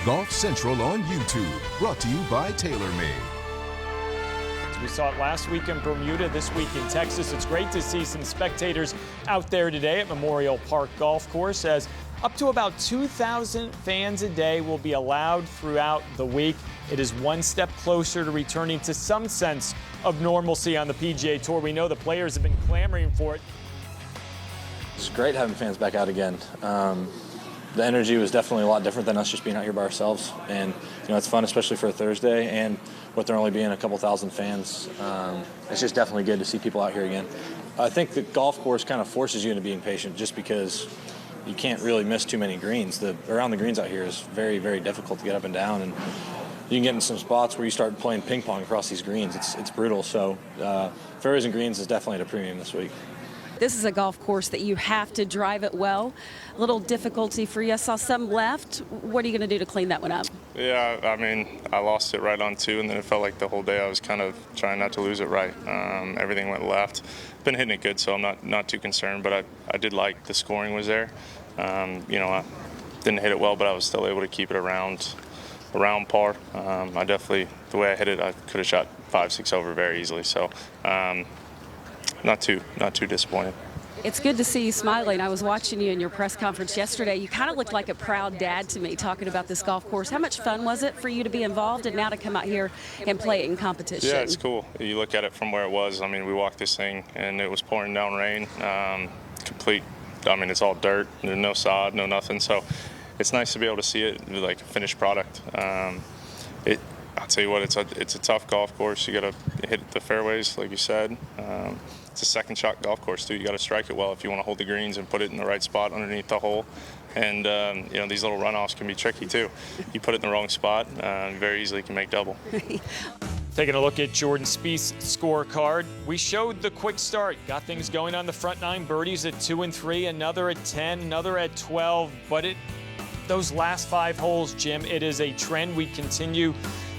Golf Central on YouTube, brought to you by TaylorMade. We saw it last week in Bermuda, this week in Texas. It's great to see some spectators out there today at Memorial Park Golf Course, as up to about 2,000 fans a day will be allowed throughout the week. It is one step closer to returning to some sense of normalcy on the PGA Tour. We know the players have been clamoring for it. It's great having fans back out again. The energy was definitely a lot different than us just being out here by ourselves. And, it's fun, especially for a Thursday. And with there only being a couple thousand fans, it's just definitely good to see people out here again. I think the golf course kind of forces you into being patient just because you can't really miss too many greens. Around the greens out here is very, very difficult to get up and down. And you can get in some spots where you start playing ping pong across these greens. It's brutal. So fairways and greens is definitely at a premium this week. This is a golf course that you have to drive it well. A little difficulty for you. I saw some left. What are you going to do to clean that one up? Yeah, I lost it right on 2, and then it felt like the whole day I was kind of trying not to lose it right. Everything went left. Been hitting it good, so I'm not too concerned, but I did like the scoring was there. I didn't hit it well, but I was still able to keep it around par. I definitely, the way I hit it, I could have shot 5-6 over very easily. So not too disappointed. It's good to see you smiling. I was watching you in your press conference yesterday. You kind of looked like a proud dad to me talking about this golf course. How much fun was it for you to be involved and now to come out here and play it in competition? Yeah, it's cool. You look at it from where it was. We walked this thing and it was pouring down rain. It's all dirt. There's no sod, no nothing. So it's nice to be able to see it like a finished product. I'll tell you what, it's a tough golf course. You got to hit the fairways, like you said. It's a second shot golf course too. You got to strike it well if you want to hold the greens and put it in the right spot underneath the hole. And these little runoffs can be tricky too. You put it in the wrong spot, very easily can make double. Taking a look at Jordan Spieth's scorecard, we showed the quick start. Got things going on the front 9, birdies at 2 and 3, another at 10, another at 12. But those last 5 holes, Jim, it is a trend we continue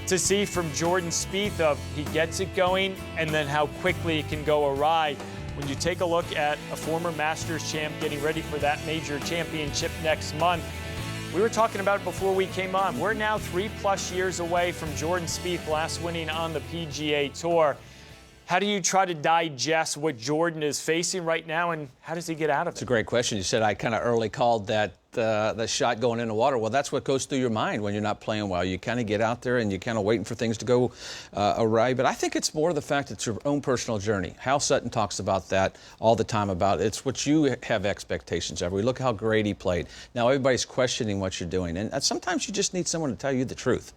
to see from Jordan Spieth of he gets it going and then how quickly it can go awry. When you take a look at a former Masters champ getting ready for that major championship next month, we were talking about it before we came on. We're now 3+ years away from Jordan Spieth last winning on the PGA Tour. How do you try to digest what Jordan is facing right now, and how does he get out of it? It's a great question. You said I kind of early called that the shot going in the water. Well, that's what goes through your mind when you're not playing well. You kind of get out there and you're kind of waiting for things to go awry. But I think it's more the fact it's your own personal journey. Hal Sutton talks about that all the time, about it's what you have expectations of. We look how great he played. Now everybody's questioning what you're doing. And sometimes you just need someone to tell you the truth.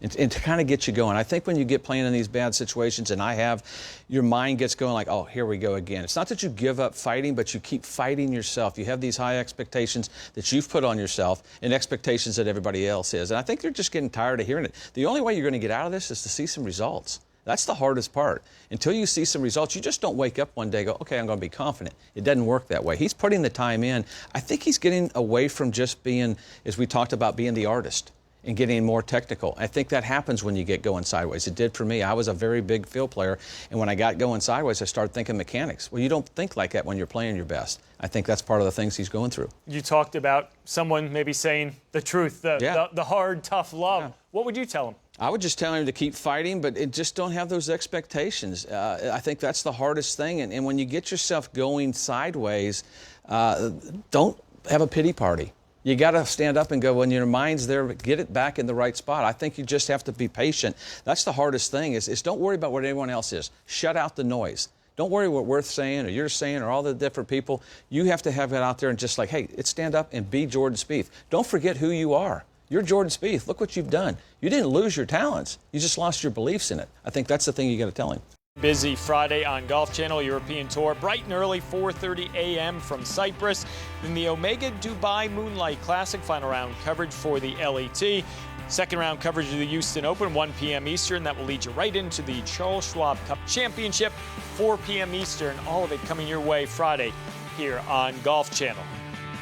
And to kind of get you going. I think when you get playing in these bad situations, and your mind gets going like, oh, here we go again. It's not that you give up fighting, but you keep fighting yourself. You have these high expectations that you've put on yourself and expectations that everybody else is. And I think they're just getting tired of hearing it. The only way you're going to get out of this is to see some results. That's the hardest part. Until you see some results, you just don't wake up one day and go, okay, I'm going to be confident. It doesn't work that way. He's putting the time in. I think he's getting away from just being, as we talked about, being the artist and getting more technical. I think that happens when you get going sideways. It did for me. I was a very big field player, and when I got going sideways, I started thinking mechanics. Well, you don't think like that when you're playing your best. I think that's part of the things he's going through. You talked about someone maybe saying the truth, the hard, tough love. Yeah. What would you tell him? I would just tell him to keep fighting, but just don't have those expectations. I think that's the hardest thing, and when you get yourself going sideways, don't have a pity party. You got to stand up and go, when your mind's there, get it back in the right spot. I think you just have to be patient. That's the hardest thing is don't worry about what anyone else is. Shut out the noise. Don't worry what we're saying or you're saying or all the different people. You have to have it out there and just like, hey, stand up and be Jordan Spieth. Don't forget who you are. You're Jordan Spieth. Look what you've done. You didn't lose your talents. You just lost your beliefs in it. I think that's the thing you got to tell him. Busy Friday on Golf Channel European Tour, bright and early, 4:30 a.m. from Cyprus. Then the Omega Dubai Moonlight Classic, final round coverage for the LET. Second round coverage of the Houston Open, 1 p.m. Eastern. That will lead you right into the Charles Schwab Cup Championship, 4 p.m. Eastern. All of it coming your way Friday here on Golf Channel.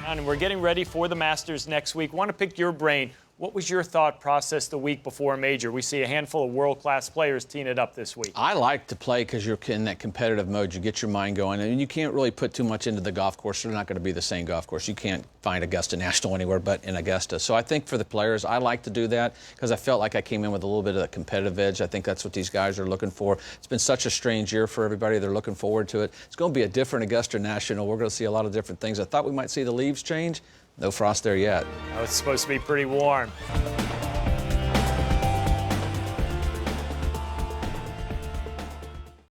And we're getting ready for the Masters next week. Want to pick your brain. What was your thought process the week before a major? We see a handful of world-class players teeing it up this week. I like to play because you're in that competitive mode. You get your mind going, and you can't really put too much into the golf course. They're not going to be the same golf course. You can't find Augusta National anywhere but in Augusta. So I think for the players, I like to do that because I felt like I came in with a little bit of a competitive edge. I think that's what these guys are looking for. It's been such a strange year for everybody. They're looking forward to it. It's going to be a different Augusta National. We're going to see a lot of different things. I thought we might see the leaves change. No frost there yet. It's supposed to be pretty warm.